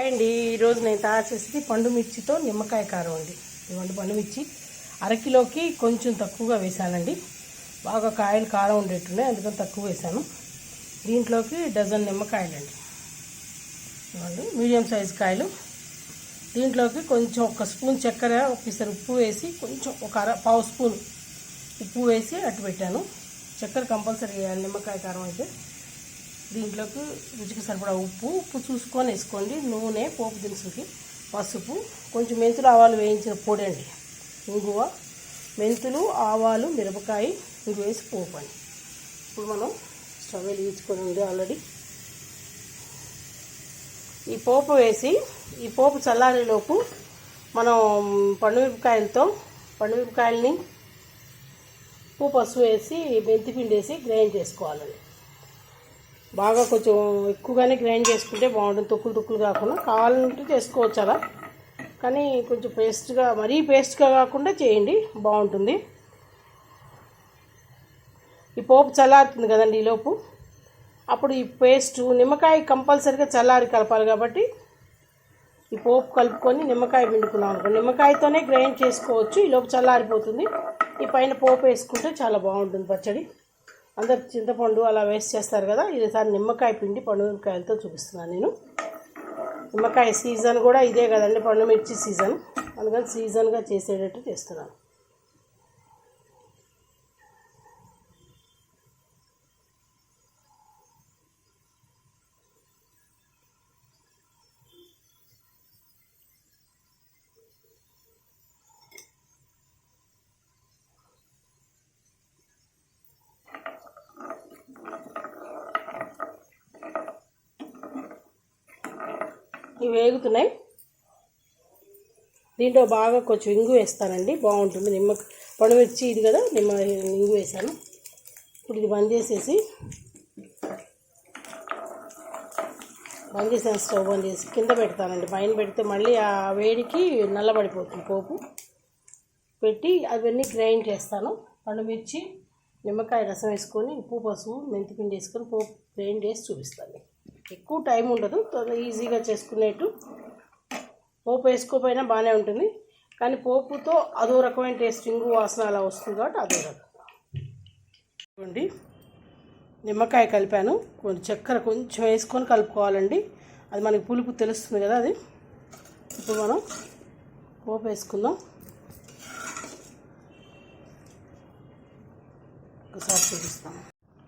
అండి ఈరోజు నేను తయారు చేసేది పండు మిర్చితో నిమ్మకాయ కారం అండి. ఇవ్వండి పండు మిర్చి అరకిలోకి కొంచెం తక్కువగా వేసానండి. బాగా కాయలు కారం ఉండేట్టున్నాయి, అందుకని తక్కువ వేసాను. దీంట్లోకి డజన్ నిమ్మకాయలండి, ఇవ్వండి మీడియం సైజు కాయలు. దీంట్లోకి కొంచెం ఒక స్పూన్ చక్కెర, ఒకసారి ఉప్పు వేసి కొంచెం ఒక పావు స్పూన్ ఉప్పు వేసి అట్టు పెట్టాను. చక్కెర కంపల్సరీ వేయాలి నిమ్మకాయ కారం అయితే. దీంట్లోకి రుచికి సరిపడా ఉప్పు చూసుకొని వేసుకోండి. నూనె, పోపు దినుసులకి పసుపు, కొంచెం మెంతులు ఆవాలు వేయించిన పొడి అండి, ఇంగువ, మెంతులు ఆవాలు మిరపకాయ ఇంగు వేసి పోపు అండి. ఇప్పుడు మనం స్టవ్ వెలిగించుకొని ఉంది ఆల్రెడీ. ఈ పోపు వేసి ఈ పోపు చల్లారేలోపు మనం పండుమిరపకాయలని ఉప్పు పసుపు వేసి మెంతిపిండి వేసి గ్రైండ్ చేసుకోవాలండి. బాగా కొంచెం ఎక్కువగానే గ్రైండ్ చేసుకుంటే బాగుంటుంది, తొక్కులు కాకుండా. కావాలంటే చేసుకోవచ్చు అలా, కానీ కొంచెం పేస్ట్గా, మరీ పేస్ట్గా కాకుండా చేయండి, బాగుంటుంది. ఈ పోపు చల్లారుతుంది కదండి ఈలోపు. అప్పుడు ఈ పేస్టు నిమ్మకాయ కంపల్సరీగా చల్లారి కలపాలి కాబట్టి ఈ పోపు కలుపుకొని నిమ్మకాయ పిండుకున్నాం అనుకో, నిమ్మకాయతోనే గ్రైండ్ చేసుకోవచ్చు. ఈలోపు చల్లారిపోతుంది. ఈ పైన పోపు వేసుకుంటే చాలా బాగుంటుంది పచ్చడి. అందరు చింతపండు అలా వేస్ట్ చేస్తారు కదా, ఈసారి నిమ్మకాయ పిండి పండుమిరపకాయలతో చూపిస్తున్నాను నేను. నిమ్మకాయ సీజన్ కూడా ఇదే కదండి, పండుమిర్చి సీజన్, అందుకని సీజన్గా చేసేటట్టు చేస్తున్నాను. ఇవి వేగుతున్నాయి. దీంట్లో బాగా కొంచెం ఇంగు వేస్తానండి, బాగుంటుంది. పండుమిర్చి ఇది కదా, ఇంగు వేసాను. ఇప్పుడు ఇది బంద్ చేసాను, స్టవ్ బంద్ చేసి కింద పెడతానండి. పైన పెడితే మళ్ళీ ఆ వేడికి నల్లబడిపోతుంది. పోపు పెట్టి అవన్నీ గ్రైండ్ చేస్తాను. పండుమిర్చి, నిమ్మకాయ రసం వేసుకొని ఉప్పు పసుపు మెంతిపిండి వేసుకొని పోపు గ్రైండ్ చేసి చూపిస్తాను. ఎక్కువ టైం ఉండదు, ఈజీగా చేసుకునేట్టు. పోపు వేసుకోపోయినా బాగానే ఉంటుంది, కానీ పోపుతో అదో రకమైన టేస్ట్, ఇంగు వాసన అలా వస్తుంది కాబట్టి అదో రకం. చూడండి, నిమ్మకాయ కలిపాను, కొంచెం చక్కెర కొంచెం వేసుకొని కలుపుకోవాలండి. అది మనకి పులుపు తెలుస్తుంది కదా అది. ఇప్పుడు మనం పోపు వేసుకుందాం. ఒకసారి చూపిస్తాం.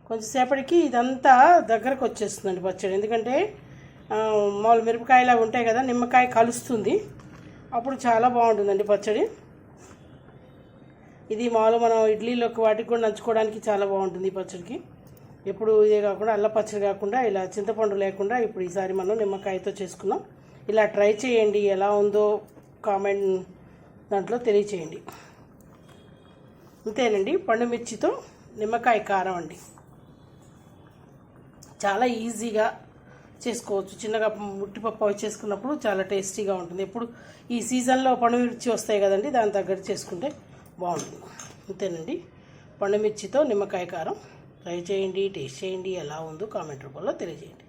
కొంచెంసేపటికి ఇదంతా దగ్గరకు వచ్చేస్తుందండి పచ్చడి, ఎందుకంటే మామూలు మిరపకాయలా ఉంటాయి కదా, నిమ్మకాయ కలుస్తుంది, అప్పుడు చాలా బాగుంటుందండి పచ్చడి. ఇది మామూలు మనం ఇడ్లీలోకి వాటికి కూడా నంచుకోవడానికి చాలా బాగుంటుంది ఈ పచ్చడికి. ఎప్పుడు ఇదే కాకుండా, అల్ల పచ్చడి కాకుండా ఇలా చింతపండు లేకుండా ఇప్పుడు ఈసారి మనం నిమ్మకాయతో చేసుకున్నాం. ఇలా ట్రై చేయండి, ఎలా ఉందో కామెంట్ దాంట్లో తెలియచేయండి. అంతేనండి, పండుమిర్చితో నిమ్మకాయ కారం అండి. చాలా ఈజీగా చేసుకోవచ్చు. చిన్నగా ముట్టిపప్పు అవి చేసుకున్నప్పుడు చాలా టేస్టీగా ఉంటుంది. ఎప్పుడు ఈ సీజన్లో పండుమిర్చి వస్తాయి కదండి, దాని తగ్గట్టు చేసుకుంటే బాగుంటుంది. అంతేనండి, పండుమిర్చితో నిమ్మకాయ కారం ట్రై చేయండి, టేస్ట్ చేయండి, ఎలా ఉందో కామెంట్ రూపంలో తెలియజేయండి.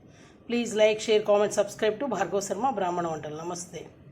Please like, share, comment, subscribe to Bhargava Sharma బ్రాహ్మణ వంటలు. నమస్తే.